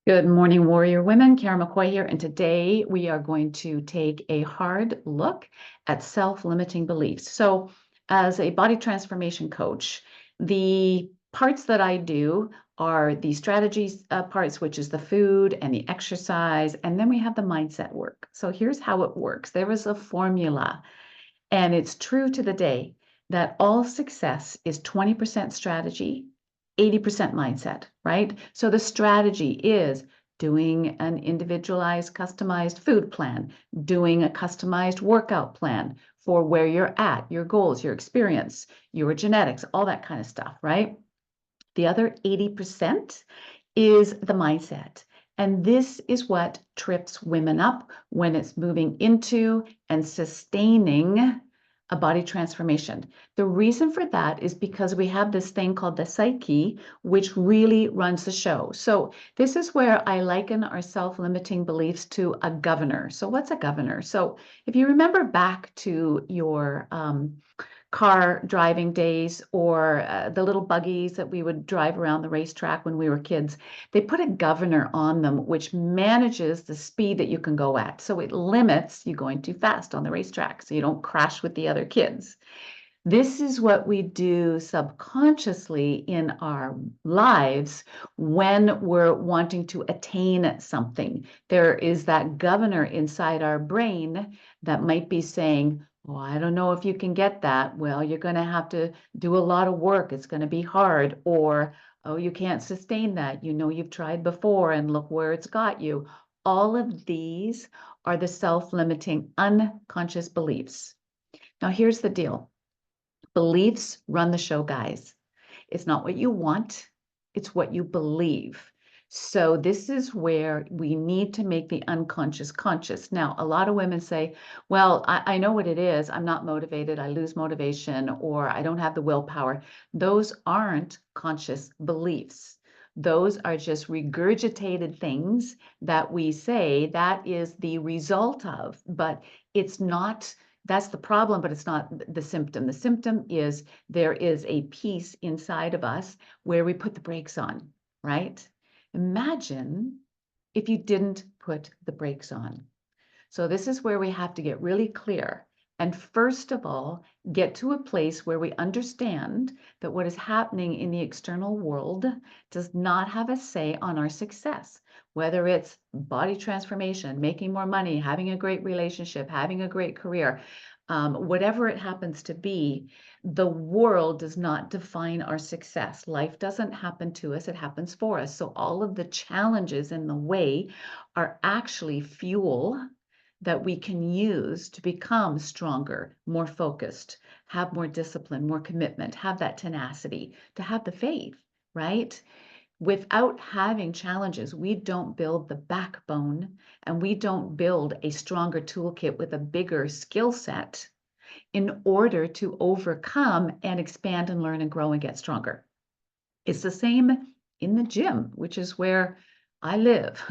Good morning, warrior women. Karen McCoy here, and today we are going to take a hard look at self-limiting beliefs. So, as a body transformation coach, the parts that I do are the strategies parts, which is the food and the exercise, and then we have the mindset work. So, here's how it works. There is a formula, and it's true to the day that all success is 20% strategy, 80% mindset, right? So the strategy is doing an individualized, customized food plan, doing a customized workout plan for where you're at, your goals, your experience, your genetics, all that kind of stuff, right? The other 80% is the mindset. And this is what trips women up when it's moving into and sustaining a body transformation. The reason for that is because we have this thing called the psyche, which really runs the show. So this is where I liken our self-limiting beliefs to a governor. So what's a governor? So if you remember back to your car driving days or the little buggies that we would drive around the racetrack when we were kids, they put a governor on them, which manages the speed that you can go at. So it limits you going too fast on the racetrack so you don't crash with the other kids. This is what we do subconsciously in our lives when we're wanting to attain something. There is that governor inside our brain that might be saying, "Oh, I don't know if you can get that. Well, you're going to have to do a lot of work. It's going to be hard." Or, "Oh, you can't sustain that. You know, you've tried before and look where it's got you." All of these are the self-limiting unconscious beliefs. Now, here's the deal. Beliefs run the show, guys. It's not what you want, it's what you believe. So this is where we need to make the unconscious conscious. Now, a lot of women say, well, I know what it is. I'm not motivated. I lose motivation, or I don't have the willpower. Those aren't conscious beliefs. Those are just regurgitated things that we say that is the result of, but it's not. That's the problem, but it's not the symptom. The symptom is there is a piece inside of us where we put the brakes on, right? Imagine if you didn't put the brakes on. So this is where we have to get really clear. And first of all, get to a place where we understand that what is happening in the external world does not have a say on our success, whether it's body transformation, making more money, having a great relationship, having a great career, whatever it happens to be, the world does not define our success. Life doesn't happen to us, it happens for us. So all of the challenges in the way are actually fuel that we can use to become stronger, more focused, have more discipline, more commitment, have that tenacity, to have the faith, right? Without having challenges, we don't build the backbone and we don't build a stronger toolkit with a bigger skill set in order to overcome and expand and learn and grow and get stronger. It's the same in the gym, which is where I live.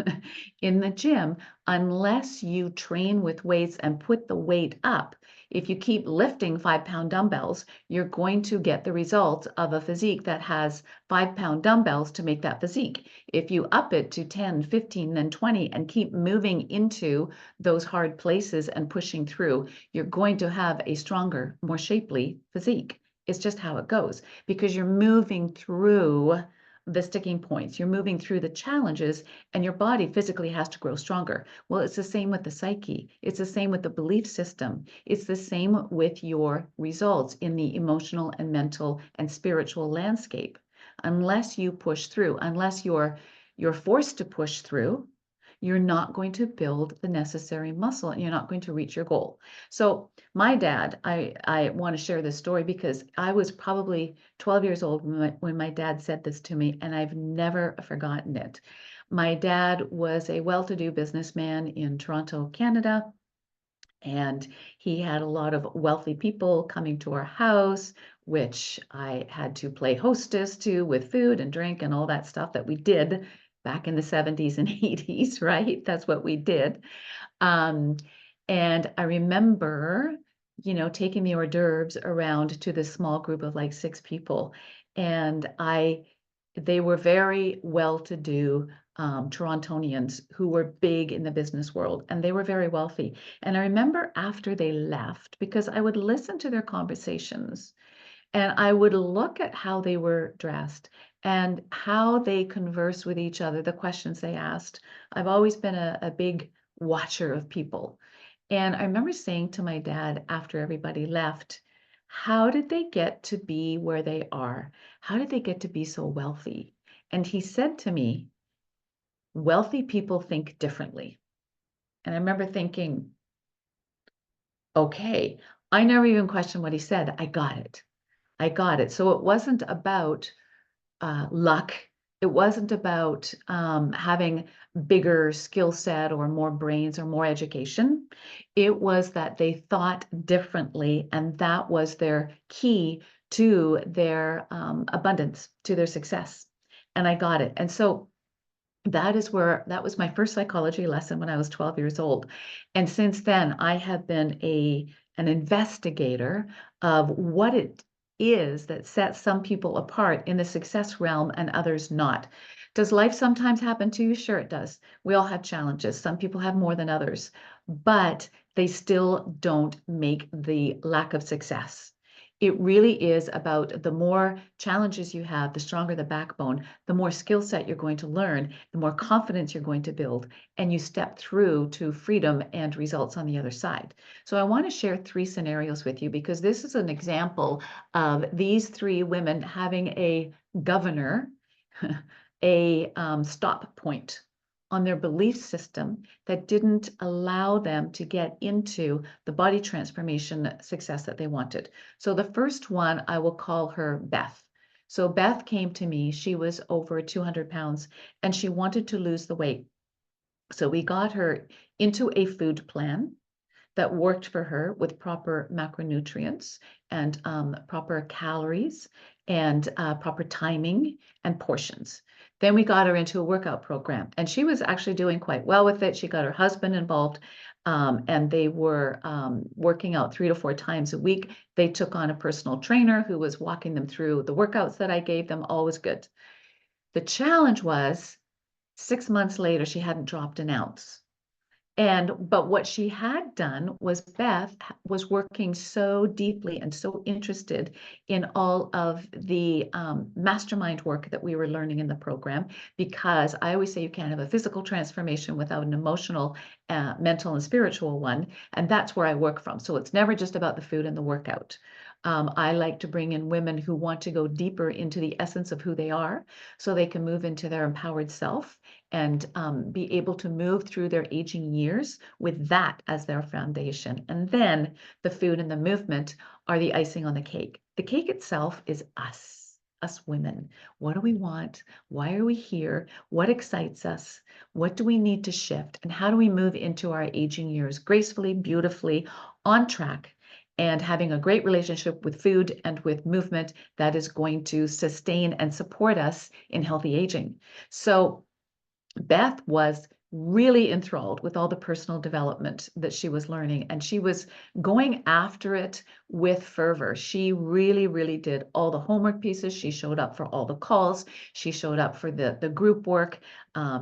In the gym, unless you train with weights and put the weight up, if you keep lifting 5-pound dumbbells, you're going to get the result of a physique that has 5-pound dumbbells to make that physique. If you up it to 10, 15, then 20, and keep moving into those hard places and pushing through, you're going to have a stronger, more shapely physique. It's just how it goes because you're moving through the sticking points, you're moving through the challenges, and your body physically has to grow stronger. Well, it's the same with the psyche. It's the same with the belief system. It's the same with your results in the emotional and mental and spiritual landscape. Unless you push through, unless you're forced to push through, you're not going to build the necessary muscle and you're not going to reach your goal. So my dad, I want to share this story because I was probably 12 years old when my dad said this to me, and I've never forgotten it. My dad was a well-to-do businessman in Toronto, Canada, and he had a lot of wealthy people coming to our house, which I had to play hostess to with food and drink and all that stuff that we did back in the 70s and 80s, right? That's what we did. Um, and I remember, taking the hors d'oeuvres around to this small group of like 6 people. And they were very well-to-do, Torontonians who were big in the business world, and they were very wealthy. And I remember after they left, because I would listen to their conversations and I would look at how they were dressed and how they conversed with each other, the questions they asked. I've always been a big watcher of people. And I remember saying to my dad after everybody left, how did they get to be where they are? How did they get to be so wealthy? And he said to me, wealthy people think differently. And I remember thinking, okay, I never even questioned what he said. I got it. I got it. So it wasn't about luck. It wasn't about having bigger skill set or more brains or more education. It was that they thought differently, and that was their key to their abundance, to their success. And I got it. And so that was my first psychology lesson when I was 12 years old. And since then, I have been an investigator of what it is that sets some people apart in the success realm and others not. Does life sometimes happen to you? Sure, it does. We all have challenges. Some people have more than others, but they still don't make the lack of success. It really is about the more challenges you have, the stronger the backbone, the more skill set you're going to learn, the more confidence you're going to build, and you step through to freedom and results on the other side. So I want to share 3 scenarios with you because this is an example of these 3 women having a governor, a stop point on their belief system that didn't allow them to get into the body transformation success that they wanted. So the first one, I will call her Beth. So Beth came to me, she was over 200 pounds and she wanted to lose the weight. So we got her into a food plan that worked for her with proper macronutrients and proper calories and proper timing and portions. Then we got her into a workout program, and she was actually doing quite well with it. She got her husband involved, and they were working out 3 to 4 times a week. They took on a personal trainer who was walking them through the workouts that I gave them. All was good. The challenge was 6 months later, she hadn't dropped an ounce. But what she had done was Beth was working so deeply and so interested in all of the mastermind work that we were learning in the program, because I always say you can't have a physical transformation without an emotional, mental, and spiritual one. And that's where I work from. So it's never just about the food and the workout. I like to bring in women who want to go deeper into the essence of who they are so they can move into their empowered self and be able to move through their aging years with that as their foundation. And then the food and the movement are the icing on the cake. The cake itself is us women. What do we want? Why are we here? What excites us? What do we need to shift? And how do we move into our aging years gracefully, beautifully, on track? And having a great relationship with food and with movement that is going to sustain and support us in healthy aging. So Beth was really enthralled with all the personal development that she was learning, and she was going after it with fervor. She really, really did all the homework pieces. She showed up for all the calls. She showed up for the group work.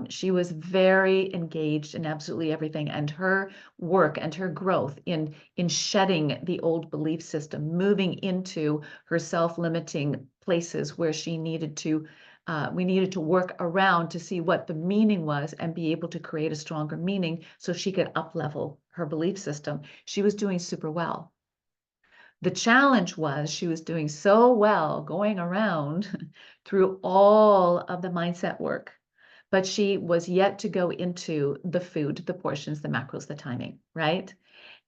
She was very engaged in absolutely everything, and her work and her growth in shedding the old belief system, moving into her self-limiting places where she needed to we needed to work around to see what the meaning was and be able to create a stronger meaning so she could up-level her belief system. She was doing super well. The challenge was she was doing so well going around through all of the mindset work, but she was yet to go into the food, the portions, the macros, the timing, right?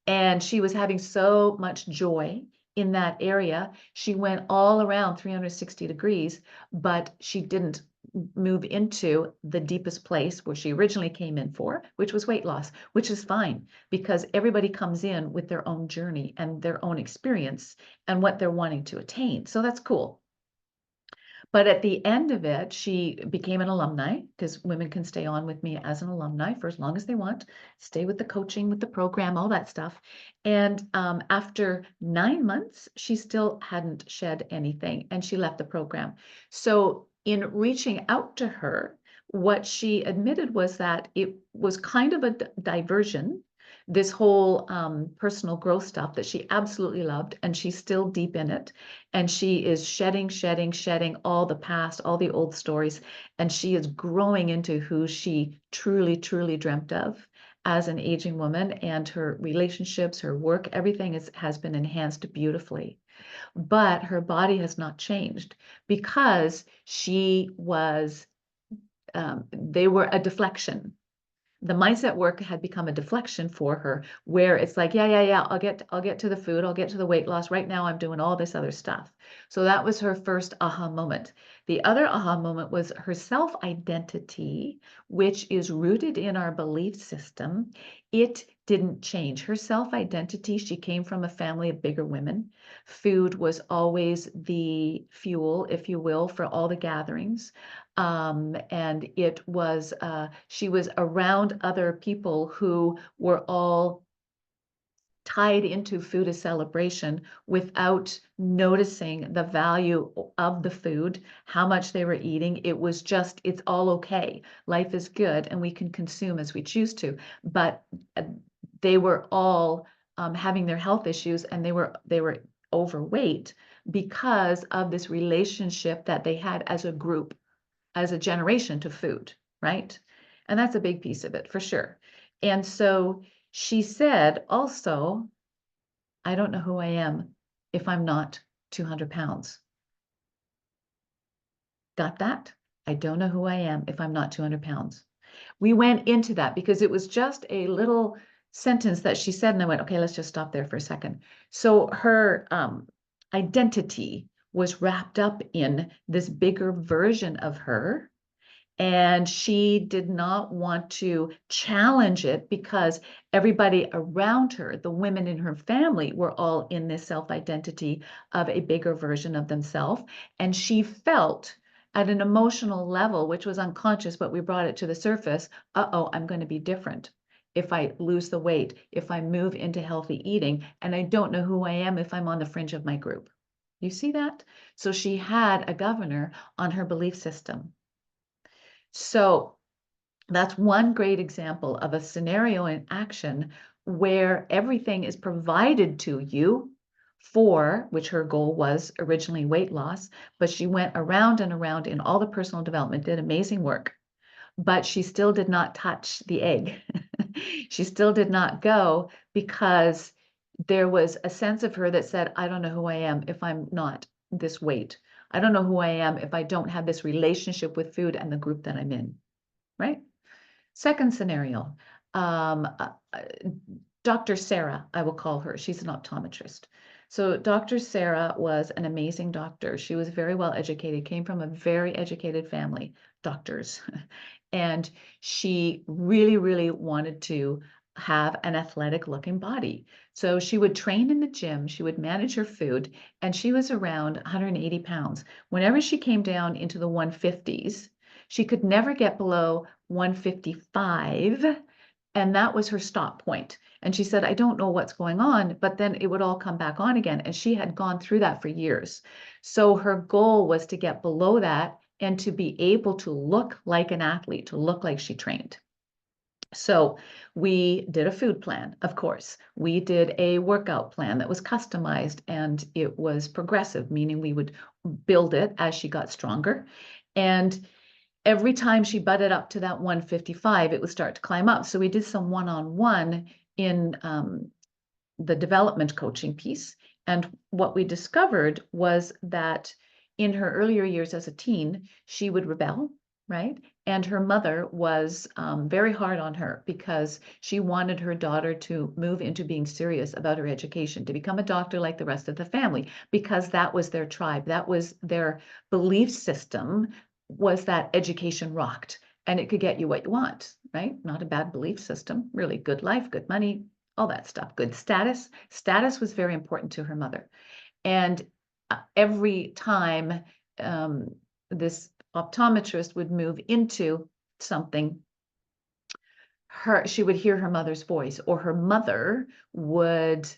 And she was having so much joy in that area. She went all around 360 degrees, but she didn't move into the deepest place where she originally came in for, which was weight loss, which is fine because everybody comes in with their own journey and their own experience and what they're wanting to attain. So that's cool. But at the end of it, she became an alumni because women can stay on with me as an alumni for as long as they want, stay with the coaching, with the program, all that stuff. And after 9 months, she still hadn't shed anything and she left the program. So in reaching out to her, what she admitted was that it was kind of a diversion, this whole personal growth stuff that she absolutely loved, and she's still deep in it. And she is shedding all the past, all the old stories, and she is growing into who she truly, truly dreamt of as an aging woman. And her relationships, her work, everything has been enhanced beautifully. But her body has not changed because they were a deflection. The mindset work had become a deflection for her, where it's like, yeah, I'll get to the food, I'll get to the weight loss. Right now I'm doing all this other stuff. So that was her first aha moment. The other aha moment was her self-identity, which is rooted in our belief system. It didn't change. Her self-identity, she came from a family of bigger women. Food was always the fuel, if you will, for all the gatherings. And she was around other people who were all tied into food as celebration without noticing the value of the food, how much they were eating. It was just, it's all okay. Life is good and we can consume as we choose to. But they were all having their health issues, and they were overweight because of this relationship that they had as a group, as a generation, to food, right? And that's a big piece of it for sure. And so she said also, I don't know who I am if I'm not 200 pounds. Got that? I don't know who I am if I'm not 200 pounds. We went into that because it was just a little sentence that she said, and I went, okay, let's just stop there for a second. So her identity was wrapped up in this bigger version of her, and she did not want to challenge it because everybody around her, the women in her family, were all in this self-identity of a bigger version of themselves. And she felt at an emotional level, which was unconscious, but we brought it to the surface, uh-oh, I'm going to be different if I lose the weight, if I move into healthy eating, and I don't know who I am if I'm on the fringe of my group. You see that? So she had a governor on her belief system. So that's one great example of a scenario in action where everything is provided to you for which her goal was originally weight loss, but she went around and around in all the personal development, did amazing work, but she still did not touch the egg. She still did not go because there was a sense of her that said, I don't know who I am if I'm not this weight. I don't know who I am if I don't have this relationship with food and the group that I'm in, right? Second scenario, um, uh, uh, Dr. Sarah, I will call her. She's an optometrist. So Dr. Sarah was an amazing doctor. She was very well educated, came from a very educated family, doctors. And she really, really wanted to have an athletic looking body. So she would train in the gym, she would manage her food, and she was around 180 pounds. Whenever she came down into the 150s, she could never get below 155, and that was her stop point. And she said, I don't know what's going on, but then it would all come back on again. And she had gone through that for years. So her goal was to get below that and to be able to look like an athlete, to look like she trained. So we did a food plan, of course. We did a workout plan that was customized, and it was progressive, meaning we would build it as she got stronger. And every time she butted up to that 155, it would start to climb up. So we did some one-on-one in the development coaching piece. And what we discovered was that in her earlier years as a teen, she would rebel, right? And her mother was very hard on her because she wanted her daughter to move into being serious about her education, to become a doctor like the rest of the family, because that was their tribe. That was their belief system, was that education rocked and it could get you what you want, right? Not a bad belief system, really good life, good money, all that stuff, good status. Status was very important to her mother. And every time this optometrist would move into something, she would hear her mother's voice, or her mother would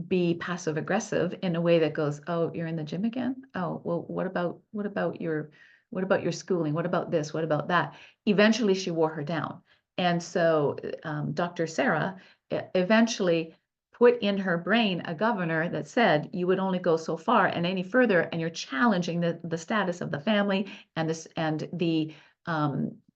be passive aggressive in a way that goes, oh, you're in the gym again? Oh, well, what about your What about your schooling? What about this? What about that? Eventually, she wore her down. And so Dr. Sarah eventually put in her brain a governor that said you would only go so far and any further, and you're challenging the status of the family and this and the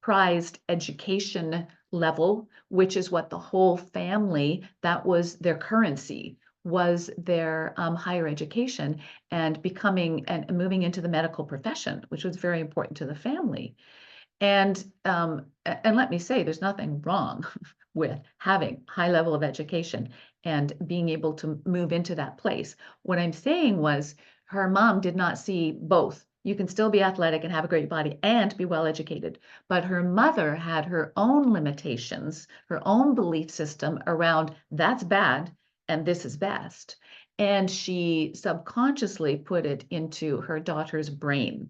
prized education level, which is what the whole family, that was their currency, was their higher education and becoming and moving into the medical profession, which was very important to the family. And let me say, there's nothing wrong with having high level of education and being able to move into that place. What I'm saying was her mom did not see both. You can still be athletic and have a great body and be well educated. But her mother had her own limitations, her own belief system around that's bad and this is best. And she subconsciously put it into her daughter's brain.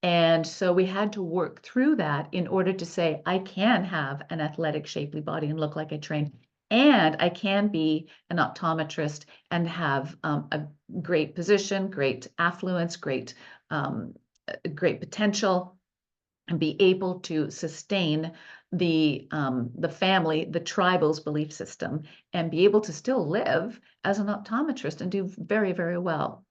And so we had to work through that in order to say, I can have an athletic, shapely body and look like I train. And I can be an optometrist and have a great position, great affluence, great potential, and be able to sustain the family, the tribal's belief system, and be able to still live as an optometrist and do very, very well.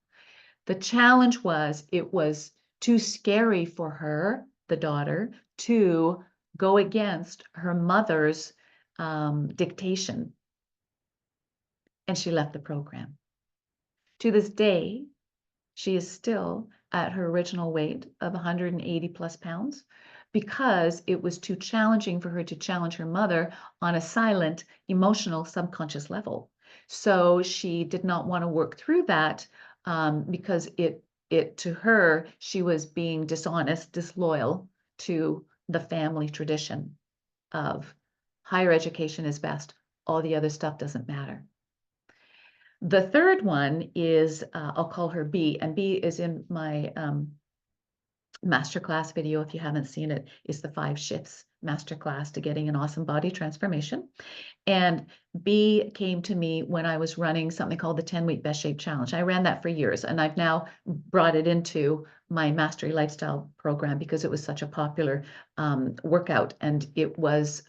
The challenge was it was too scary for her, the daughter, to go against her mother's dictation, and she left the program. To this day, she is still at her original weight of 180 plus pounds because it was too challenging for her to challenge her mother on a silent, emotional, subconscious level. So she did not want to work through that because it to her, she was being dishonest, disloyal to the family tradition of higher education is best. All the other stuff doesn't matter. The third one is, I'll call her B, and B is in my masterclass video. If you haven't seen it, is the 5 shifts masterclass to getting an awesome body transformation. And B came to me when I was running something called the 10-week best shape challenge. I ran that for years, and I've now brought it into my mastery lifestyle program because it was such a popular workout, and it was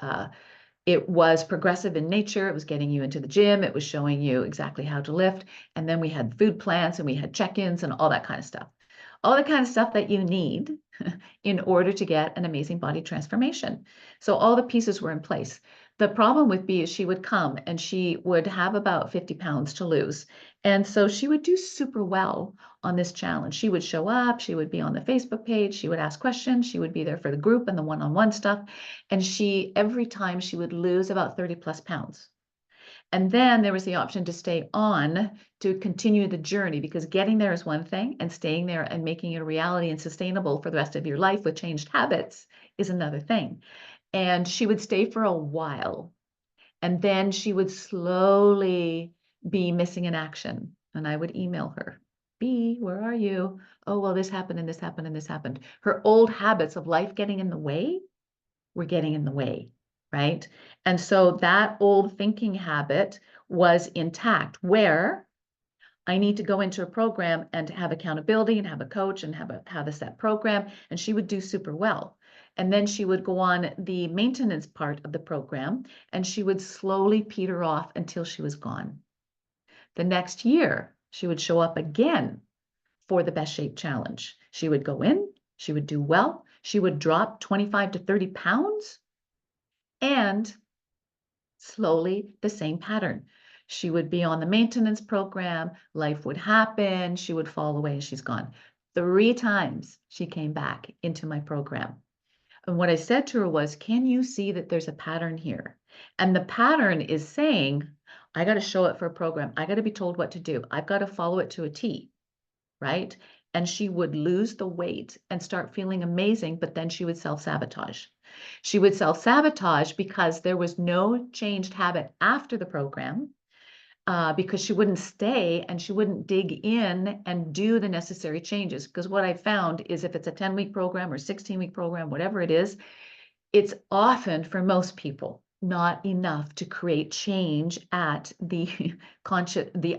progressive in nature. It was getting you into the gym. It was showing you exactly how to lift. And then we had food plans and we had check-ins and all that kind of stuff. All the kind of stuff that you need in order to get an amazing body transformation. So all the pieces were in place. The problem with B is she would come and she would have about 50 pounds to lose. And so she would do super well on this challenge. She would show up, she would be on the Facebook page, she would ask questions, she would be there for the group and the one-on-one stuff. And every time she would lose about 30 plus pounds. And then there was the option to stay on to continue the journey, because getting there is one thing and staying there and making it a reality and sustainable for the rest of your life with changed habits is another thing. And she would stay for a while, and then she would slowly be missing in action. And I would email her, B, where are you? Oh, well, this happened and this happened and this happened. Her old habits of life getting in the way were getting in the way, right? And so that old thinking habit was intact, where I need to go into a program and have accountability and have a coach and have a set program. And she would do super well. And then she would go on the maintenance part of the program and she would slowly peter off until she was gone. The next year, she would show up again for the best shape challenge. She would go in, she would do well, she would drop 25 to 30 pounds, and slowly the same pattern. She would be on the maintenance program, life would happen, she would fall away, and she's gone. 3 times she came back into my program. And what I said to her was, can you see that there's a pattern here? And the pattern is saying, I got to show up for a program. I got to be told what to do. I've got to follow it to a T, right? And she would lose the weight and start feeling amazing, but then she would self-sabotage. She would self-sabotage because there was no changed habit after the program, because she wouldn't stay and she wouldn't dig in and do the necessary changes. Because what I found is if it's a 10-week program or 16-week program, whatever it is, it's often for most people not enough to create change at the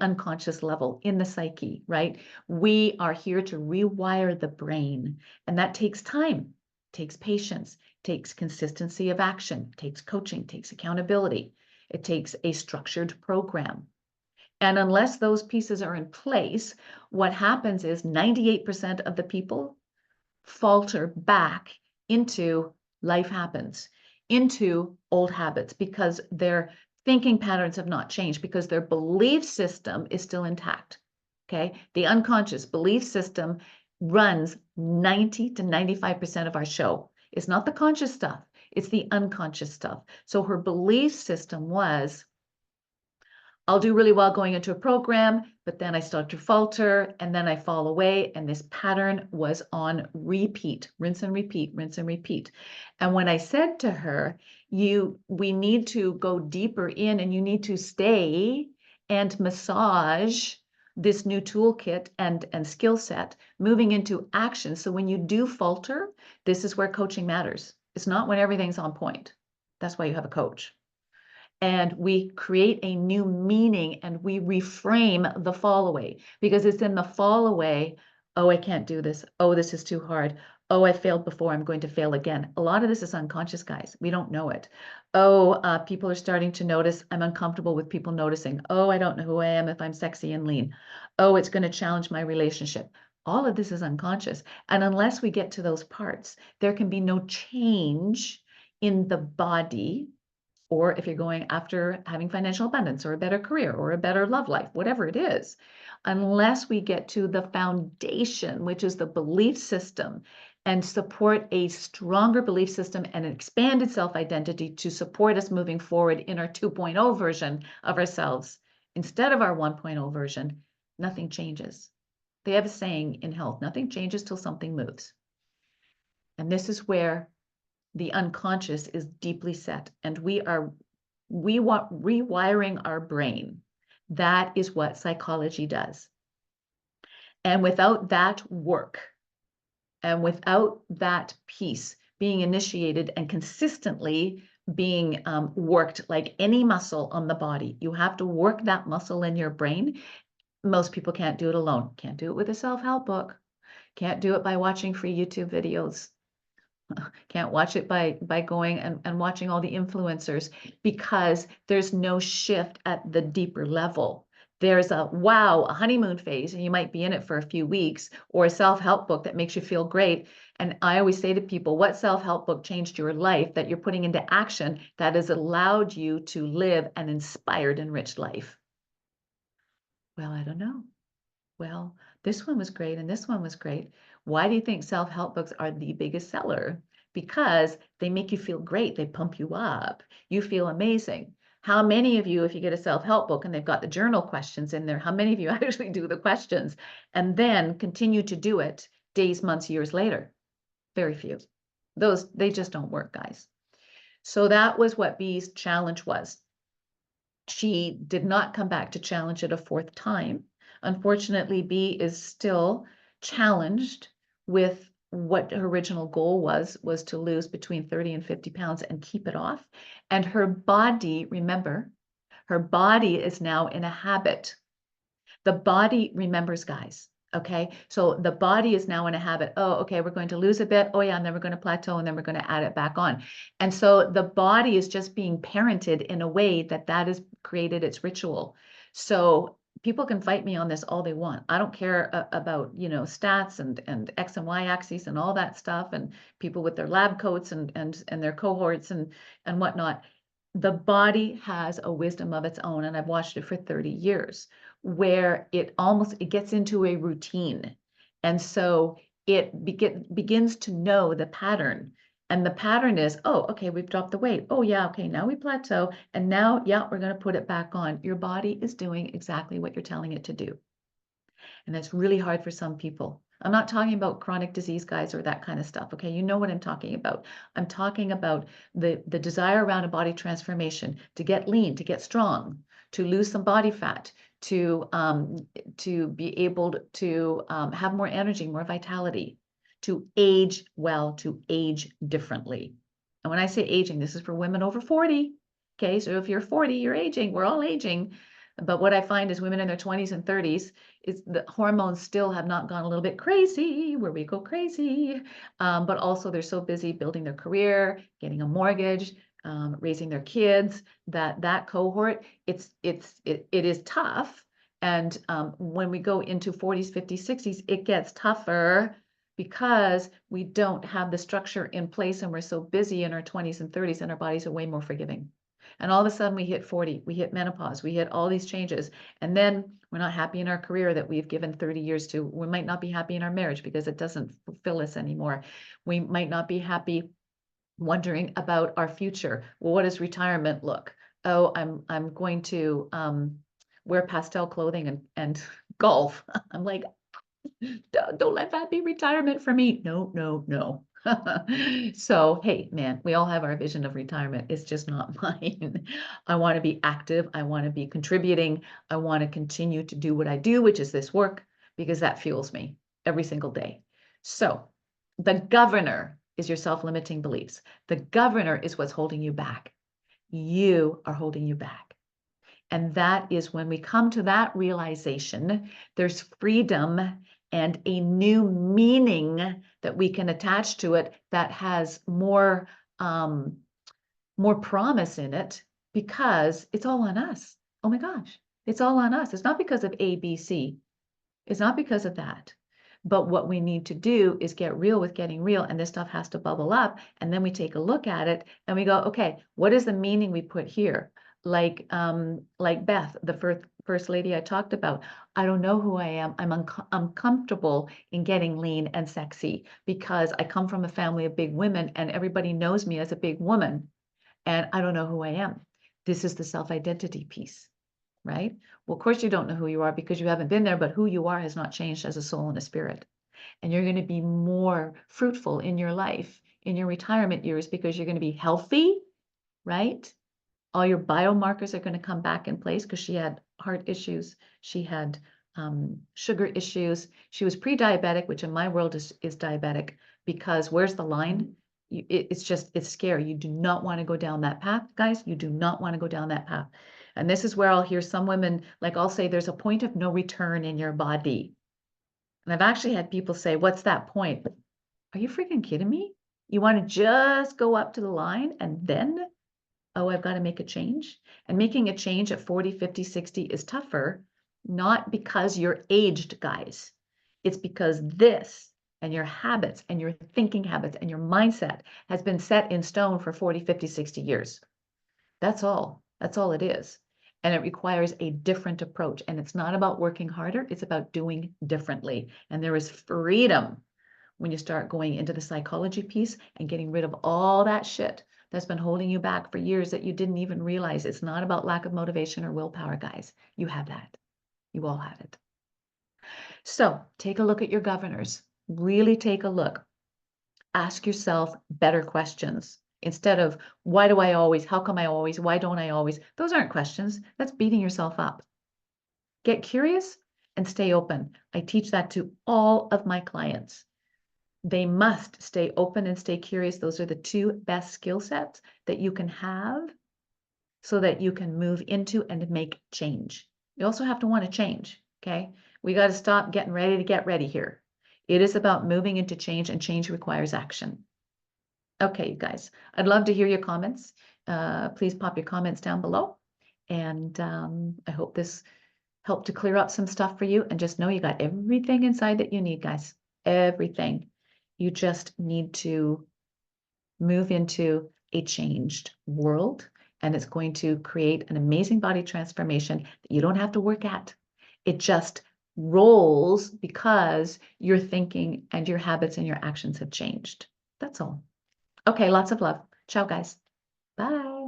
unconscious level in the psyche, right? We are here to rewire the brain, and that takes time, takes patience, takes consistency of action, takes coaching, takes accountability. It takes a structured program. And unless those pieces are in place, what happens is 98% of the people falter back into life happens, into old habits, because their thinking patterns have not changed, because their belief system is still intact. Okay. The unconscious belief system runs 90 to 95% of our show. It's not the conscious stuff, it's the unconscious stuff. So her belief system was, I'll do really well going into a program, but then I start to falter and then I fall away. And this pattern was on repeat, rinse and repeat, rinse and repeat. And when I said to her, we need to go deeper in and you need to stay and massage this new toolkit and skill set moving into action. So when you do falter, this is where coaching matters. It's not when everything's on point. That's why you have a coach. And we create a new meaning and we reframe the fall away, because it's in the fall away. Oh, I can't do this. Oh, this is too hard. Oh, I failed before. I'm going to fail again. A lot of this is unconscious, guys. We don't know it. Oh, people are starting to notice. I'm uncomfortable with people noticing. Oh, I don't know who I am if I'm sexy and lean. Oh, it's going to challenge my relationship. All of this is unconscious. And unless we get to those parts, there can be no change in the body. Or if you're going after having financial abundance or a better career or a better love life, whatever it is, unless we get to the foundation, which is the belief system, and support a stronger belief system and an expanded self-identity to support us moving forward in our 2.0 version of ourselves, instead of our 1.0 version, nothing changes. They have a saying in health, nothing changes till something moves. And this is where the unconscious is deeply set, and we want rewiring our brain. That is what psychology does. And without that work, and without that piece being initiated and consistently being worked like any muscle on the body, you have to work that muscle in your brain. Most people can't do it alone. Can't do it with a self-help book. Can't do it by watching free YouTube videos. Can't watch it by going and watching all the influencers, because there's no shift at the deeper level. There's a honeymoon phase, and you might be in it for a few weeks, or a self-help book that makes you feel great. And I always say to people, what self-help book changed your life that you're putting into action that has allowed you to live an inspired, enriched life? Well, I don't know. Well, this one was great and this one was great. Why do you think self-help books are the biggest seller? Because they make you feel great. They pump you up. You feel amazing. How many of you, if you get a self-help book and they've got the journal questions in there, how many of you actually do the questions and then continue to do it days, months, years later? Very few. They just don't work, guys. So that was what Bee's challenge was. She did not come back to challenge it a fourth time. Unfortunately, B is still challenged with what her original goal was to lose between 30 and 50 pounds and keep it off. And her body, remember, her body is now in a habit. The body remembers, guys. Okay, so the body is now in a habit. Oh, okay, we're going to lose a bit. Oh, yeah, and then we're going to plateau and then we're going to add it back on. And so the body is just being parented in a way that has created its ritual. So people can fight me on this all they want. I don't care about, stats and X and Y axes and all that stuff, and people with their lab coats and their cohorts and whatnot. The body has a wisdom of its own, and I've watched it for 30 years, where it gets into a routine. And so it begins to know the pattern. And the pattern is, oh, okay, we've dropped the weight. Oh, yeah, okay, now we plateau. And now, yeah, we're going to put it back on. Your body is doing exactly what you're telling it to do. And that's really hard for some people. I'm not talking about chronic disease, guys, or that kind of stuff. Okay, you know what I'm talking about. I'm talking about the desire around a body transformation, to get lean, to get strong, to lose some body fat, to be able to have more energy, more vitality, to age well, to age differently. And when I say aging, this is for women over 40. Okay, so if you're 40, you're aging. We're all aging. But what I find is women in their 20s and 30s is the hormones still have not gone a little bit crazy, where we go crazy. But also they're so busy building their career, getting a mortgage, raising their kids, that cohort, it is tough. And when we go into 40s, 50s, 60s, it gets tougher because we don't have the structure in place and we're so busy in our 20s and 30s and our bodies are way more forgiving. And all of a sudden we hit 40, we hit menopause, we hit all these changes. And then we're not happy in our career that we've given 30 years to. We might not be happy in our marriage because it doesn't fulfill us anymore. We might not be happy wondering about our future. Well, what does retirement look? Oh, I'm going to wear pastel clothing and golf. I'm like, don't let that be retirement for me. No, no, no. So, hey, man, we all have our vision of retirement. It's just not mine. I want to be active. I want to be contributing. I want to continue to do what I do, which is this work, because that fuels me every single day. So, the governor is your self-limiting beliefs. The governor is what's holding you back. You are holding you back. And that is when we come to that realization, there's freedom and a new meaning that we can attach to it that has more promise in it because it's all on us. Oh my gosh, it's all on us. It's not because of A, B, C. It's not because of that. But what we need to do is get real with getting real, and this stuff has to bubble up. And then we take a look at it and we go, okay, what is the meaning we put here? Like Beth, the first lady I talked about. I don't know who I am. I'm comfortable in getting lean and sexy because I come from a family of big women and everybody knows me as a big woman, and I don't know who I am. This is the self-identity piece, right? Well, of course you don't know who you are because you haven't been there, but who you are has not changed as a soul and a spirit. And you're going to be more fruitful in your life, in your retirement years, because you're going to be healthy, right? All your biomarkers are going to come back in place because she had heart issues. She had sugar issues. She was pre-diabetic, which in my world is diabetic, because where's the line? It's scary. You do not want to go down that path, guys. You do not want to go down that path. And this is where I'll hear some women, like I'll say, there's a point of no return in your body. And I've actually had people say, what's that point? Are you freaking kidding me? You want to just go up to the line and then, oh, I've got to make a change? And making a change at 40, 50, 60 is tougher, not because you're aged, guys. It's because this and your habits and your thinking habits and your mindset has been set in stone for 40, 50, 60 years. That's all. That's all it is. And it requires a different approach. And it's not about working harder. It's about doing differently. And there is freedom when you start going into the psychology piece and getting rid of all that shit that's been holding you back for years that you didn't even realize. It's not about lack of motivation or willpower, guys. You have that. You all have it. So take a look at your governors. Really take a look. Ask yourself better questions. Instead of why do I always, how come I always, why don't I always? Those aren't questions. That's beating yourself up. Get curious and stay open. I teach that to all of my clients. They must stay open and stay curious. Those are the two best skill sets that you can have so that you can move into and make change. You also have to want to change, okay? We got to stop getting ready to get ready here. It is about moving into change, and change requires action. Okay, you guys, I'd love to hear your comments. Please pop your comments down below. And I hope this helped to clear up some stuff for you. And just know you got everything inside that you need, guys. Everything. You just need to move into a changed world. And it's going to create an amazing body transformation that you don't have to work at. It just rolls because your thinking and your habits and your actions have changed. That's all. Okay, lots of love. Ciao, guys. Bye.